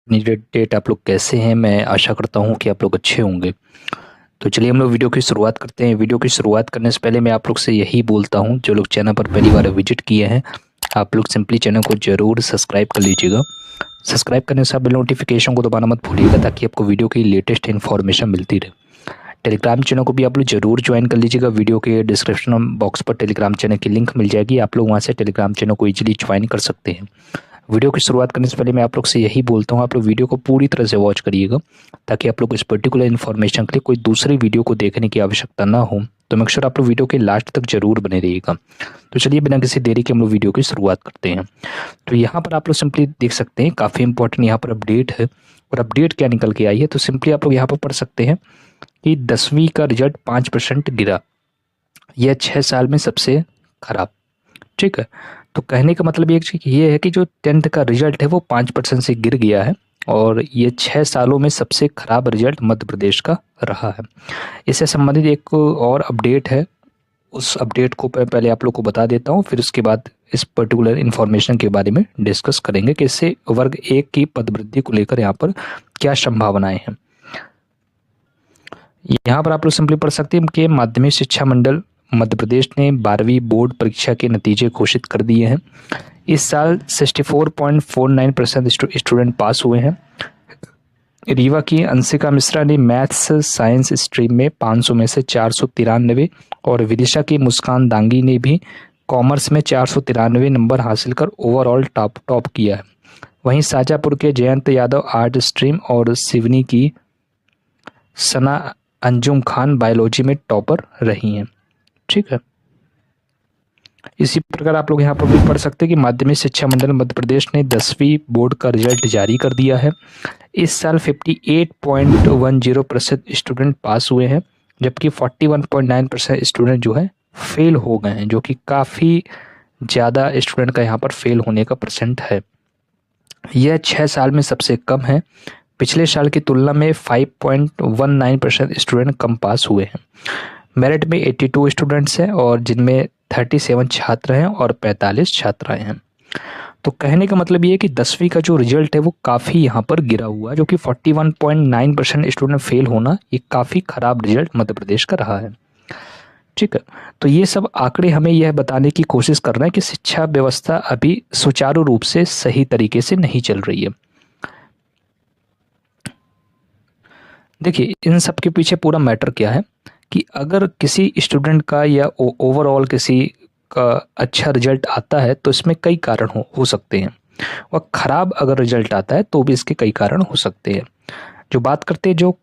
Date आप लोग कैसे हैं। मैं आशा करता हूं कि आप लोग अच्छे होंगे। तो चलिए हम लोग वीडियो की शुरुआत करते हैं। वीडियो की शुरुआत करने से पहले मैं आप लोग से यही बोलता हूं, जो लोग चैनल पर पहली बार विजिट किए हैं आप लोग सिंपली चैनल को जरूर सब्सक्राइब कर लीजिएगा। सब्सक्राइब करने से आप नोटिफिकेशन को दबाना मत भूलिएगा, ताकि आपको वीडियो की लेटेस्ट इन्फॉर्मेशन मिलती रहे। टेलीग्राम चैनल को भी आप लोग जरूर ज्वाइन कर लीजिएगा। वीडियो के डिस्क्रिप्शन बॉक्स पर टेलीग्राम चैनल की लिंक मिल जाएगी, आप लोग वहाँ से टेलीग्राम चैनल को ईजिली ज्वाइन कर सकते हैं। वीडियो की शुरुआत करने से पहले मैं आप लोग से यही बोलता हूँ, आप लोग वीडियो को पूरी तरह से वॉच करिएगा, ताकि आप लोग इस पर्टिकुलर इन्फॉर्मेशन के लिए कोई दूसरी वीडियो को देखने की आवश्यकता ना हो। तो मेक श्योर आप लोग वीडियो के लास्ट तक जरूर बने रहिएगा। तो चलिए बिना किसी देरी के हम लोग वीडियो की शुरुआत करते हैं। तो यहाँ पर आप लोग सिंपली देख सकते हैं, काफ़ी इंपॉर्टेंट यहाँ पर अपडेट है। और अपडेट क्या निकल के आई है, तो सिंपली आप लोग यहाँ पर पढ़ सकते हैं कि 10वीं का रिजल्ट 5% गिरा, यह 6 साल में सबसे खराब। ठीक है, तो कहने का मतलब ये है कि जो 10th का रिजल्ट है वो 5% से गिर गया है, और ये 6 सालों में सबसे खराब रिजल्ट मध्य प्रदेश का रहा है। इससे संबंधित एक और अपडेट है, उस अपडेट को पहले आप लोग को बता देता हूँ, फिर उसके बाद इस पर्टिकुलर इन्फॉर्मेशन के बारे में डिस्कस करेंगे कि इससे वर्ग 1 की पदवृद्धि को लेकर यहाँ पर क्या संभावनाएं हैं। यहाँ पर आप लोग सिंपली पढ़ सकते हैं कि माध्यमिक शिक्षा मंडल मध्य प्रदेश ने 12वीं बोर्ड परीक्षा के नतीजे घोषित कर दिए हैं। इस साल 64.49% स्टूडेंट पास हुए हैं। रीवा की अंशिका मिश्रा ने मैथ्स साइंस स्ट्रीम में 500 में से 493, और विदिशा की मुस्कान दांगी ने भी कॉमर्स में 493 नंबर हासिल कर ओवरऑल टॉप किया है। वहीं शाजापुर के जयंत यादव आर्ट स्ट्रीम और सिवनी की सना अंजुम खान बायोलॉजी में टॉपर रही हैं। ठीक है, इसी प्रकार आप लोग यहाँ पर भी पढ़ सकते हैं कि माध्यमिक शिक्षा मंडल मध्य प्रदेश ने 10वीं बोर्ड का रिजल्ट जारी कर दिया है। इस साल 58.10% स्टूडेंट पास हुए हैं, जबकि 41.9% स्टूडेंट जो है फेल हो गए हैं, जो कि काफ़ी ज़्यादा स्टूडेंट का यहाँ पर फेल होने का परसेंट है। यह 6 साल में सबसे कम है। पिछले साल की तुलना में 5.19% स्टूडेंट कम पास हुए हैं। मेरिट में 82 स्टूडेंट्स हैं, और जिनमें 37 छात्र हैं और 45 छात्राएं हैं। तो कहने का मतलब ये है कि 10वीं का जो रिजल्ट है वो काफ़ी यहाँ पर गिरा हुआ है, जो कि 41.9% स्टूडेंट फेल होना, ये काफ़ी ख़राब रिजल्ट मध्य प्रदेश का रहा है। ठीक है, तो ये सब आंकड़े हमें यह बताने की कोशिश कर रहे हैं कि शिक्षा व्यवस्था अभी सुचारू रूप से सही तरीके से नहीं चल रही है। देखिए, इन सब के पीछे पूरा मैटर क्या है कि अगर किसी स्टूडेंट का या ओवरऑल किसी का अच्छा रिजल्ट आता है, तो इसमें कई कारण हो सकते हैं, और ख़राब अगर रिजल्ट आता है तो भी इसके कई कारण हो सकते हैं। जो बात करते हैं, जो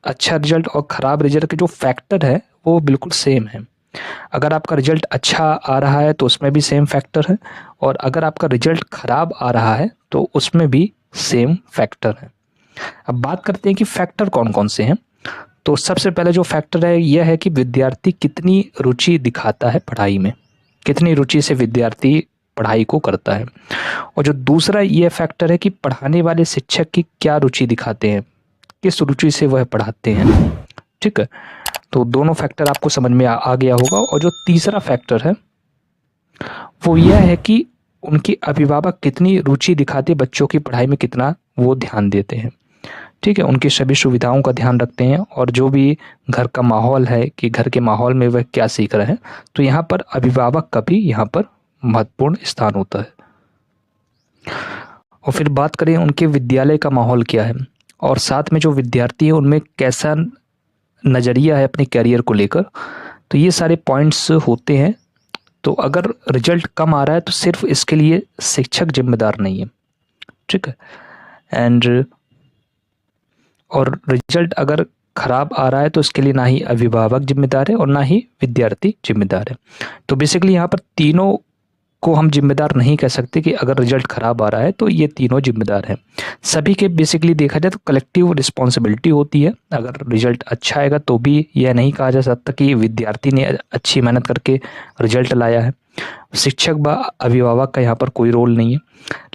अच्छा रिजल्ट और ख़राब रिजल्ट के जो फैक्टर है वो बिल्कुल सेम है। अगर आपका रिजल्ट अच्छा आ रहा है तो उसमें भी सेम फैक्टर है, और अगर आपका रिजल्ट ख़राब आ रहा है तो उसमें भी सेम फैक्टर है। अब बात करते हैं कि फैक्टर कौन कौन से हैं। तो सबसे पहले जो फैक्टर है यह है कि विद्यार्थी कितनी रुचि दिखाता है पढ़ाई में, कितनी रुचि से विद्यार्थी पढ़ाई को करता है। और जो दूसरा यह फैक्टर है कि पढ़ाने वाले शिक्षक की क्या रुचि दिखाते हैं, किस रुचि से वह पढ़ाते हैं। ठीक है, तो दोनों फैक्टर आपको समझ में आ गया होगा। और जो तीसरा फैक्टर है वो यह है कि उनके अभिभावक कितनी रुचि दिखाते बच्चों की पढ़ाई में, कितना वो ध्यान देते हैं। ठीक है, उनकी सभी सुविधाओं का ध्यान रखते हैं, और जो भी घर का माहौल है कि घर के माहौल में वह क्या सीख रहे हैं, तो यहाँ पर अभिभावक का भी यहाँ पर महत्वपूर्ण स्थान होता है। और फिर बात करें उनके विद्यालय का माहौल क्या है, और साथ में जो विद्यार्थी हैं उनमें कैसा नज़रिया है अपने कैरियर को लेकर, तो ये सारे पॉइंट्स होते हैं। तो अगर रिजल्ट कम आ रहा है तो सिर्फ इसके लिए शिक्षक जिम्मेदार नहीं है। ठीक है, एंड और रिजल्ट अगर ख़राब आ रहा है तो इसके लिए ना ही अभिभावक जिम्मेदार है और ना ही विद्यार्थी जिम्मेदार है। तो बेसिकली यहाँ पर तीनों को हम जिम्मेदार नहीं कह सकते कि अगर रिजल्ट ख़राब आ रहा है तो ये तीनों जिम्मेदार हैं। सभी के बेसिकली देखा जाए तो कलेक्टिव रिस्पॉन्सिबिलिटी होती है। अगर रिजल्ट अच्छा आएगा तो भी यह नहीं कहा जा सकता कि विद्यार्थी ने अच्छी मेहनत करके रिजल्ट लाया है। शिक्षक व अभिभावक का यहाँ पर कोई रोल नहीं है।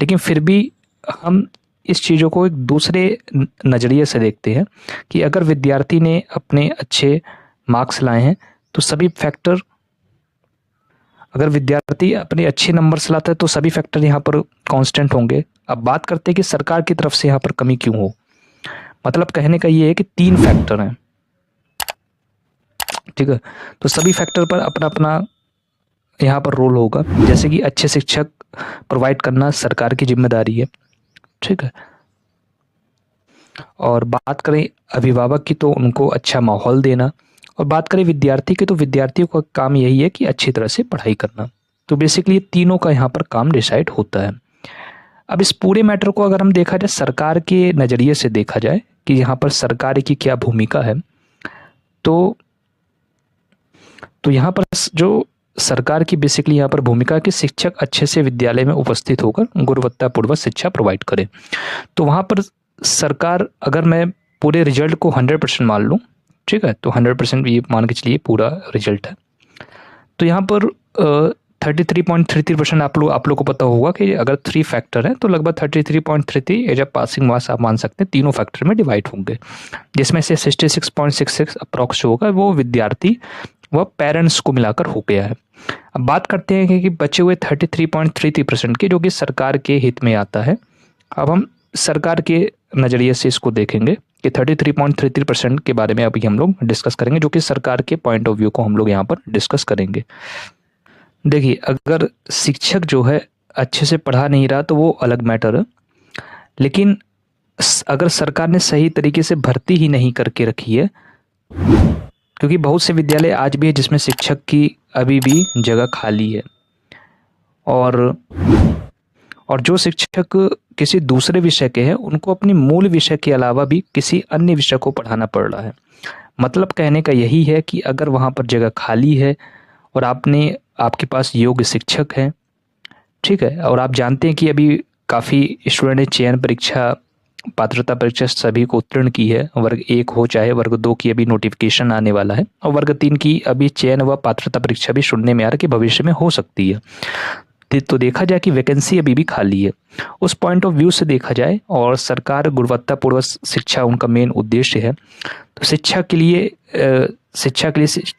लेकिन फिर भी हम इस चीज़ों को एक दूसरे नज़रिए से देखते हैं कि अगर विद्यार्थी ने अपने अच्छे मार्क्स लाए हैं तो सभी फैक्टर, अगर विद्यार्थी अपने अच्छे नंबर्स लाता है तो सभी फैक्टर यहाँ पर कांस्टेंट होंगे। अब बात करते हैं कि सरकार की तरफ से यहाँ पर कमी क्यों हो। मतलब कहने का ये है कि 3 फैक्टर हैं, ठीक है। तो सभी फैक्टर पर अपना अपना यहाँ पर रोल होगा। जैसे कि अच्छे शिक्षक प्रोवाइड करना सरकार की जिम्मेदारी है, ठीक है। और बात करें अभिभावक की तो उनको अच्छा माहौल देना, और बात करें विद्यार्थी की तो विद्यार्थियों का काम यही है कि अच्छी तरह से पढ़ाई करना। तो बेसिकली तीनों का यहाँ पर काम डिसाइड होता है। अब इस पूरे मैटर को अगर हम देखा जाए सरकार के नज़रिए से देखा जाए कि यहाँ पर सरकार की क्या भूमिका है, तो यहाँ पर जो सरकार की बेसिकली यहाँ पर भूमिका है कि शिक्षक अच्छे से विद्यालय में उपस्थित होकर गुणवत्तापूर्वक शिक्षा प्रोवाइड करे। तो वहाँ पर सरकार, अगर मैं पूरे रिजल्ट को 100% मान लूँ, ठीक है, तो 100% ये मान के चलिए पूरा रिजल्ट है, तो यहाँ पर 33.33% आप लोग को पता होगा कि अगर 3 फैक्टर हैं तो लगभग 33.33 एज अ पासिंग मार्क्स आप मान सकते हैं, तीनों फैक्टर में डिवाइड होंगे, जिसमें से 66.66 अप्रॉक्स होगा वो विद्यार्थी व पेरेंट्स को मिलाकर हो गया है। अब बात करते हैं कि बचे हुए 33.33% के, जो कि सरकार के हित में आता है। अब हम सरकार के नज़रिए से इसको देखेंगे कि 33.33% के बारे में अभी हम लोग डिस्कस करेंगे, जो कि सरकार के पॉइंट ऑफ व्यू को हम लोग यहाँ पर डिस्कस करेंगे। देखिए, अगर शिक्षक जो है अच्छे से पढ़ा नहीं रहा तो वो अलग मैटर है, लेकिन अगर सरकार ने सही तरीके से भर्ती ही नहीं करके रखी है, क्योंकि बहुत से विद्यालय आज भी है जिसमें शिक्षक की अभी भी जगह खाली है, और जो शिक्षक किसी दूसरे विषय के हैं उनको अपनी मूल विषय के अलावा भी किसी अन्य विषय को पढ़ाना पड़ रहा है। मतलब कहने का यही है कि अगर वहाँ पर जगह खाली है और आपके पास योग्य शिक्षक हैं, ठीक है, और आप जानते हैं कि अभी काफ़ी स्टूडेंट ने चयन परीक्षा, पात्रता परीक्षा सभी को उत्तीर्ण की है, वर्ग 1 हो चाहे वर्ग 2 की अभी नोटिफिकेशन आने वाला है, और वर्ग 3 की अभी चयन व पात्रता परीक्षा भी सुनने में आ रहा है कि भविष्य में हो सकती है। तो देखा जाए कि वैकेंसी अभी भी खाली है। उस पॉइंट ऑफ व्यू से देखा जाए, और सरकार गुणवत्तापूर्वक शिक्षा उनका मेन उद्देश्य है, तो शिक्षा के लिए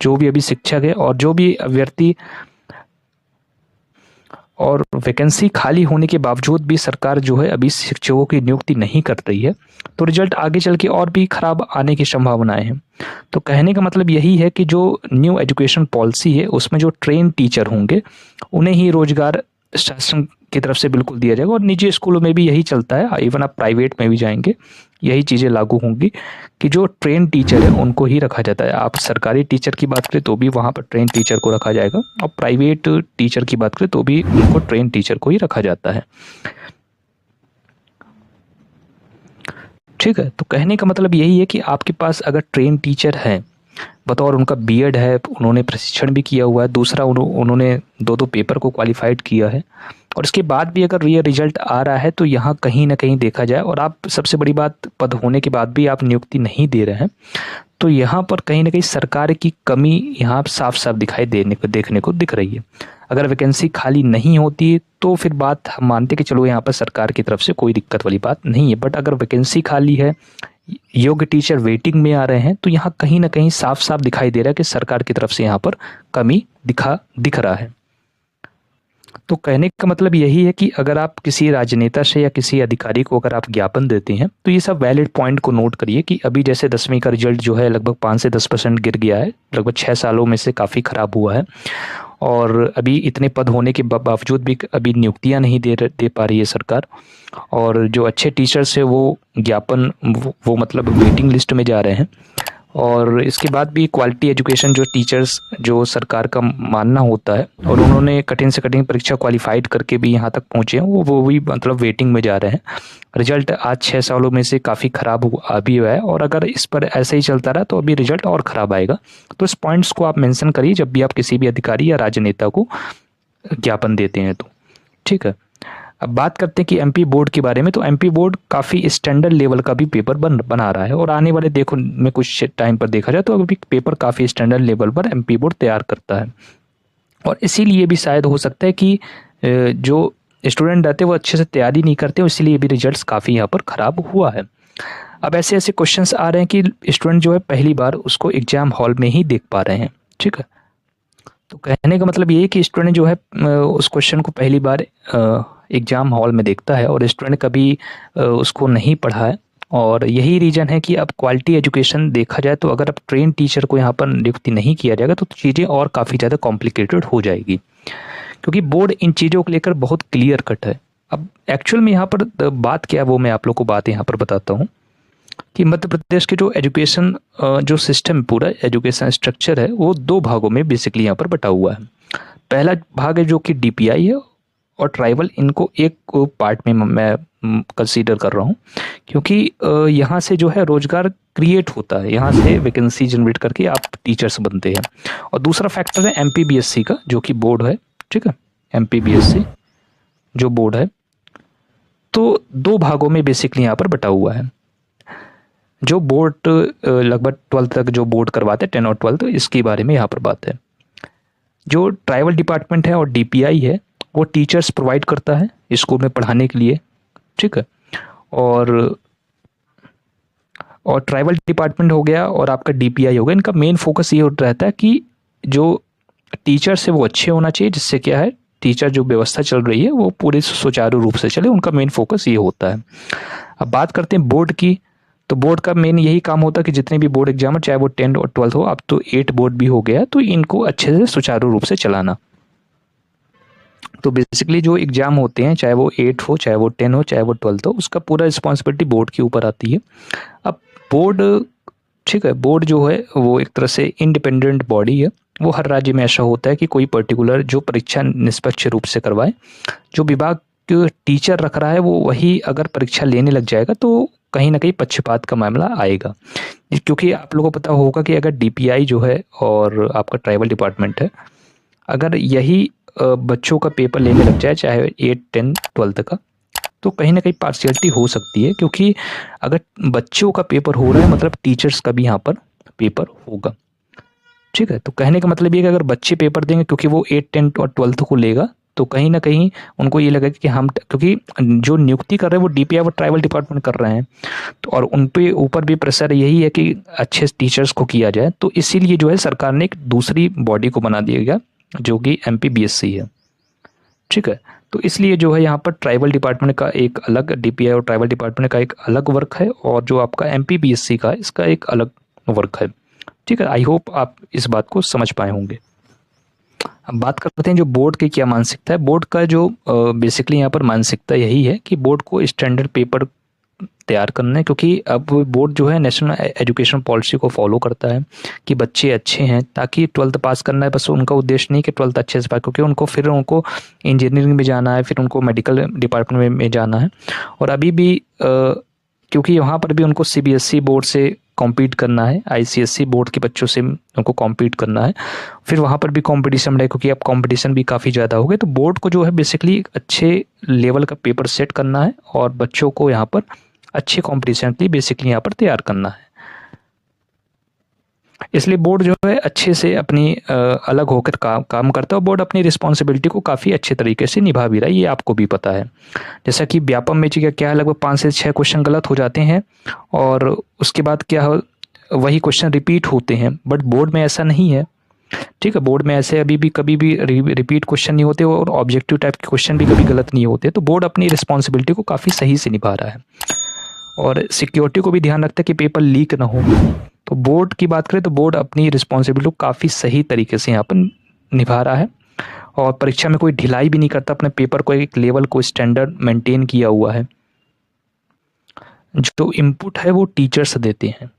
जो भी अभी शिक्षक है और जो भी अभ्यर्थी, और वैकेंसी खाली होने के बावजूद भी सरकार जो है अभी शिक्षकों की नियुक्ति नहीं कर रही है, तो रिजल्ट आगे चल के और भी खराब आने की संभावनाएं हैं। तो कहने का मतलब यही है कि जो न्यू एजुकेशन पॉलिसी है उसमें जो ट्रेन टीचर होंगे उन्हें ही रोजगार शासन की तरफ से बिल्कुल दिया जाएगा, और निजी स्कूलों में भी यही चलता है, इवन आप प्राइवेट में भी जाएंगे यही चीज़ें लागू होंगी कि जो ट्रेन टीचर है उनको ही रखा जाता है। आप सरकारी टीचर की बात करें तो भी वहाँ पर ट्रेन टीचर को रखा जाएगा, और प्राइवेट टीचर की बात करें तो भी उनको ट्रेन टीचर को ही रखा जाता है, ठीक है। तो कहने का मतलब यही है कि आपके पास अगर ट्रेन टीचर है, बतौर उनका बीएड है, उन्होंने प्रशिक्षण भी किया हुआ है, दूसरा उन्होंने 2 पेपर को क्वालिफाइड किया है, और इसके बाद भी अगर ये रिजल्ट आ रहा है तो यहाँ कहीं ना कहीं देखा जाए, और आप सबसे बड़ी बात, पद होने के बाद भी आप नियुक्ति नहीं दे रहे हैं, तो यहाँ पर कहीं ना कहीं सरकार की कमी यहाँ साफ साफ देखने को दिख रही है। अगर वैकेंसी खाली नहीं होती तो फिर बात हम मानते कि चलो यहाँ पर सरकार की तरफ से कोई दिक्कत वाली बात नहीं है, बट अगर वैकेंसी खाली है, योग्य टीचर वेटिंग में आ रहे हैं, तो यहाँ कहीं ना कहीं साफ साफ दिखाई दे रहा है कि सरकार की तरफ से यहाँ पर कमी दिख रहा है। तो कहने का मतलब यही है कि अगर आप किसी राजनेता से या किसी अधिकारी को अगर आप ज्ञापन देते हैं तो ये सब वैलिड पॉइंट को नोट करिए कि अभी जैसे 10वीं का रिजल्ट जो है लगभग 5 से 10% गिर गया है, लगभग 6 सालों में से काफ़ी ख़राब हुआ है, और अभी इतने पद होने के बावजूद भी अभी नियुक्तियां नहीं दे पा रही है सरकार, और जो अच्छे टीचर्स है वो ज्ञापन वो मतलब वेटिंग लिस्ट में जा रहे हैं, और इसके बाद भी क्वालिटी एजुकेशन जो टीचर्स जो सरकार का मानना होता है, और उन्होंने कठिन से कठिन परीक्षा क्वालिफाइड करके भी यहाँ तक पहुँचे हैं, वो भी मतलब वेटिंग में जा रहे हैं। रिजल्ट आज 6 सालों में से काफ़ी ख़राब अभी हुआ है, और अगर इस पर ऐसे ही चलता रहा तो अभी रिजल्ट और ख़राब आएगा। तो इस पॉइंट्स को आप मेंशन करिए जब भी आप किसी भी अधिकारी या राजनेता को ज्ञापन देते हैं, तो ठीक है। अब बात करते हैं कि एमपी बोर्ड के बारे में, तो एमपी बोर्ड काफ़ी स्टैंडर्ड लेवल का भी पेपर बना रहा है, और आने वाले देखो में कुछ टाइम पर देखा जाए तो अभी पेपर काफ़ी स्टैंडर्ड लेवल पर एमपी बोर्ड तैयार करता है, और इसीलिए भी शायद हो सकता है कि जो स्टूडेंट रहते हैं वो अच्छे से तैयारी नहीं करते, इसीलिए भी रिजल्ट्स काफ़ी यहाँ पर ख़राब हुआ है। अब ऐसे ऐसे क्वेश्चंस आ रहे हैं कि स्टूडेंट जो है पहली बार उसको एग्ज़ाम हॉल में ही देख पा रहे हैं, ठीक है। तो कहने का मतलब ये है कि स्टूडेंट जो है उस क्वेश्चन को पहली बार एग्ज़ाम हॉल में देखता है और स्टूडेंट कभी उसको नहीं पढ़ा है। और यही रीज़न है कि अब क्वालिटी एजुकेशन देखा जाए तो अगर अब ट्रेन टीचर को यहाँ पर नियुक्ति नहीं किया जाएगा तो चीज़ें और काफ़ी ज़्यादा कॉम्प्लिकेटेड हो जाएगी, क्योंकि बोर्ड इन चीज़ों को लेकर बहुत क्लियर कट है। अब एक्चुअल में यहाँ पर बात क्या है वो मैं आप लोग को बात यहाँ पर बताता हूँ कि मध्य प्रदेश के जो एजुकेशन जो सिस्टम पूरा एजुकेशन स्ट्रक्चर है वो 2 भागों में बेसिकली यहाँ पर बटा हुआ है। पहला भाग है जो कि डीपीआई है और ट्राइबल, इनको एक पार्ट में मैं कंसीडर कर रहा हूँ, क्योंकि यहाँ से जो है रोजगार क्रिएट होता है, यहाँ से वैकेंसी जनरेट करके आप टीचर्स बनते हैं। और दूसरा फैक्टर है एमपीबीएससी का जो कि बोर्ड है, ठीक है, एमपीबीएससी जो बोर्ड है, तो 2 भागों में बेसिकली यहाँ पर बटा हुआ है। जो बोर्ड लगभग 12th तक जो बोर्ड करवाते हैं 10 और 12 इसके बारे में यहाँ पर बात है। जो ट्राइबल डिपार्टमेंट है और डीपीआई है वो टीचर्स प्रोवाइड करता है स्कूल में पढ़ाने के लिए, ठीक है। और ट्राइबल डिपार्टमेंट हो गया और आपका डीपीआई हो गया, इनका मेन फोकस ये रहता है कि जो टीचर्स है वो अच्छे होना चाहिए, जिससे क्या है टीचर जो व्यवस्था चल रही है वो पूरे सुचारू रूप से चले, उनका मेन फोकस ये होता है। अब बात करते हैं बोर्ड की, तो बोर्ड का मेन यही काम होता है कि जितने भी बोर्ड एग्जाम है चाहे वो 10 और 12 हो, अब तो 8 बोर्ड भी हो गया, तो इनको अच्छे से सुचारू रूप से चलाना। तो बेसिकली जो एग्जाम होते हैं चाहे वो 8 हो, चाहे वो 10 हो, चाहे वो 12 हो, उसका पूरा रिस्पॉन्सिबिलिटी बोर्ड के ऊपर आती है। अब बोर्ड, ठीक है, बोर्ड जो है वो एक तरह से इंडिपेंडेंट बॉडी है। वो हर राज्य में ऐसा होता है कि कोई पर्टिकुलर जो परीक्षा निष्पक्ष रूप से करवाए, जो विभाग टीचर रख रहा है वो वही अगर परीक्षा लेने लग जाएगा तो कहीं ना कहीं पक्षपात का मामला आएगा। क्योंकि आप लोगों को पता होगा कि अगर डीपीआई जो है और आपका ट्राइबल डिपार्टमेंट है, अगर यही बच्चों का पेपर लेने लग जाए चाहे 8, 10, 12 का, तो कहीं ना कहीं पार्शियलिटी हो सकती है, क्योंकि अगर बच्चों का पेपर हो रहा है मतलब टीचर्स का भी यहाँ पर पेपर होगा, ठीक है। तो कहने का मतलब ये कि अगर बच्चे पेपर देंगे क्योंकि वो 8, 10 और 12 को लेगा, तो कहीं ना कहीं उनको ये लगेगा कि हम, क्योंकि जो नियुक्ति कर रहे हैं वो डीपीआई और ट्राइबल डिपार्टमेंट कर रहे हैं, तो और उन पे ऊपर भी प्रेशर यही है कि अच्छे टीचर्स को किया जाए, तो इसीलिए जो है सरकार ने एक दूसरी बॉडी को बना दिया गया जो कि एमपीबीएससी है, ठीक है। तो इसलिए जो है यहाँ पर ट्राइबल डिपार्टमेंट का एक अलग, डीपीआई और ट्राइबल डिपार्टमेंट का एक अलग वर्क है, और जो आपका एमपीबीएससी का इसका एक अलग वर्क है, ठीक है। आई होप आप इस बात को समझ पाए होंगे। अब बात करते हैं जो बोर्ड की क्या मानसिकता है। बोर्ड का जो बेसिकली यहाँ पर मानसिकता यही है कि बोर्ड को स्टैंडर्ड पेपर तैयार करना है, क्योंकि अब बोर्ड जो है नेशनल एजुकेशन पॉलिसी को फॉलो करता है कि बच्चे अच्छे हैं, ताकि 12th पास करना है बस उनका उद्देश्य नहीं कि 12th अच्छे से पास, क्योंकि उनको फिर उनको इंजीनियरिंग में जाना है, फिर उनको मेडिकल डिपार्टमेंट में जाना है, और अभी भी क्योंकि वहाँ पर भी उनको सीबीएसई बोर्ड से कॉम्पीट करना है, आईसीएसई बोर्ड के बच्चों से उनको कॉम्पीट करना है, फिर वहाँ पर भी कंपटीशन है, क्योंकि अब कंपटीशन भी काफ़ी ज़्यादा हो गए। तो बोर्ड को जो है बेसिकली अच्छे लेवल का पेपर सेट करना है और बच्चों को यहाँ पर अच्छे कंपटीशन के लिए बेसिकली यहाँ पर तैयार करना है। इसलिए बोर्ड जो है अच्छे से अपनी अलग होकर काम करता है, और बोर्ड अपनी रिस्पॉन्सिबिलिटी को काफ़ी अच्छे तरीके से निभा भी रहा है, ये आपको भी पता है। जैसा कि व्यापम में क्या है, लगभग 5 से 6 क्वेश्चन गलत हो जाते हैं और उसके बाद क्या हो, वही क्वेश्चन रिपीट होते हैं, बट बोर्ड में ऐसा नहीं है, ठीक है। बोर्ड में ऐसे अभी भी कभी भी रिपीट क्वेश्चन नहीं होते और ऑब्जेक्टिव टाइप के क्वेश्चन भी कभी गलत नहीं होते। तो बोर्ड अपनी रिस्पॉन्सिबिलिटी को काफ़ी सही से निभा रहा है और सिक्योरिटी को भी ध्यान रखता है कि पेपर लीक ना हो। तो बोर्ड की बात करें तो बोर्ड अपनी रिस्पॉन्सिबिलिटी को काफ़ी सही तरीके से यहाँ पर निभा रहा है और परीक्षा में कोई ढिलाई भी नहीं करता, अपने पेपर को एक लेवल को स्टैंडर्ड मेंटेन किया हुआ है। जो इनपुट है वो टीचर्स देते हैं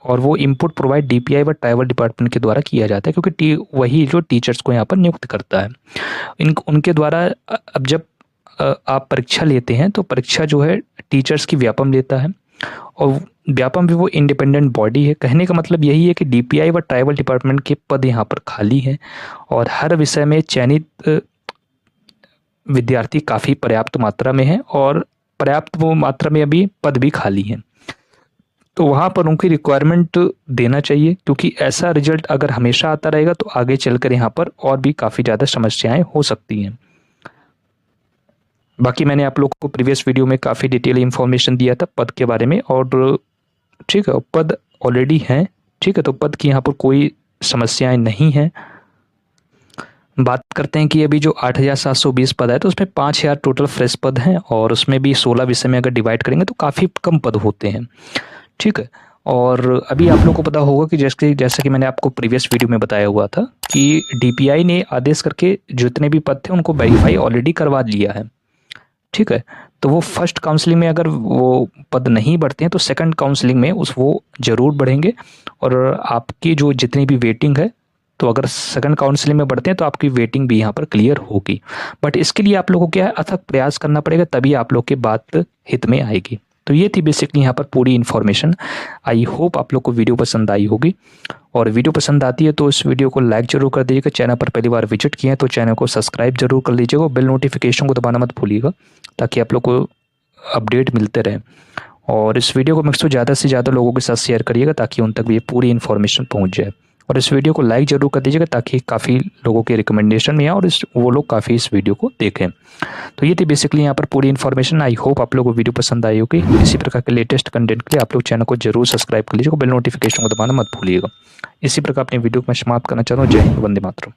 और वो इनपुट प्रोवाइड डीपीआई व ट्राइबल डिपार्टमेंट के द्वारा किया जाता है, क्योंकि वही जो टीचर्स को यहाँ पर नियुक्त करता है। उनके द्वारा अब जब आप परीक्षा लेते हैं तो परीक्षा जो है टीचर्स की व्यापम लेता है, और व्यापम भी वो इंडिपेंडेंट बॉडी है। कहने का मतलब यही है कि डीपीआई व ट्राइबल डिपार्टमेंट के पद यहाँ पर खाली हैं और हर विषय में चयनित विद्यार्थी काफ़ी पर्याप्त मात्रा में है और पर्याप्त वो मात्रा में अभी पद भी खाली हैं, तो वहाँ पर उनकी रिक्वायरमेंट देना चाहिए, क्योंकि ऐसा रिजल्ट अगर हमेशा आता रहेगा तो आगे चलकर यहाँ पर और भी काफ़ी ज़्यादा समस्याएं हो सकती हैं। बाकी मैंने आप लोग को प्रीवियस वीडियो में काफ़ी डिटेल इन्फॉर्मेशन दिया था पद के बारे में, और ठीक है पद ऑलरेडी हैं, ठीक है, तो पद की यहाँ पर कोई समस्याएं नहीं हैं। बात करते हैं कि अभी जो 8,720 पद है तो उसमें 5,000 टोटल फ्रेश पद हैं और उसमें भी 16 विषय में अगर डिवाइड करेंगे तो काफ़ी कम पद होते हैं। ठीक है। और अभी आप लोग को पता होगा कि जैसे कि मैंने आपको प्रीवियस वीडियो में बताया हुआ था कि डीपीआई ने आदेश करके जितने भी पद थे उनको वेरीफाई ऑलरेडी करवा लिया है। ठीक है। तो वो फर्स्ट काउंसलिंग में अगर वो पद नहीं बढ़ते हैं तो सेकंड काउंसलिंग में वो ज़रूर बढ़ेंगे और आपकी जो जितनी भी वेटिंग है, तो अगर सेकंड काउंसलिंग में बढ़ते हैं तो आपकी वेटिंग भी यहाँ पर क्लियर होगी। बट इसके लिए आप लोगों को क्या है, अथक प्रयास करना पड़ेगा, तभी आप लोग की बात हित में आएगी। तो ये थी बेसिकली यहाँ पर पूरी इन्फॉर्मेशन। आई होप आप लोग को वीडियो पसंद आई होगी, और वीडियो पसंद आती है तो इस वीडियो को लाइक जरूर कर दीजिएगा। चैनल पर पहली बार विजिट किए हैं तो चैनल को सब्सक्राइब जरूर कर लीजिएगा, बेल नोटिफिकेशन को दबाना मत भूलिएगा ताकि आप लोग को अपडेट मिलते रहे। और इस वीडियो को मैक्सिमम ज़्यादा से ज़्यादा लोगों के साथ शेयर करिएगा ताकि उन तक भी ये पूरी इन्फॉर्मेशन पहुंच जाए। और इस वीडियो को लाइक ज़रूर कर दीजिएगा ताकि काफ़ी लोगों के रिकमेंडेशन में आए और वो लोग काफ़ी इस वीडियो को देखें। तो ये थी बेसिकली यहाँ पर पूरी इन्फॉर्मेशन। आई होप आप लोगों को वीडियो पसंद आई होगी। इसी प्रकार के लेटेस्ट कंटेंट के लिए आप लोग चैनल को जरूर सब्सक्राइब कर लीजिएगा, बेल नोटिफिकेशन को दबाना मत भूलिएगा। इसी प्रकार अपनी वीडियो को मैं समाप्त करना चाहता हूँ। जय हिंद, वंदे मातरम।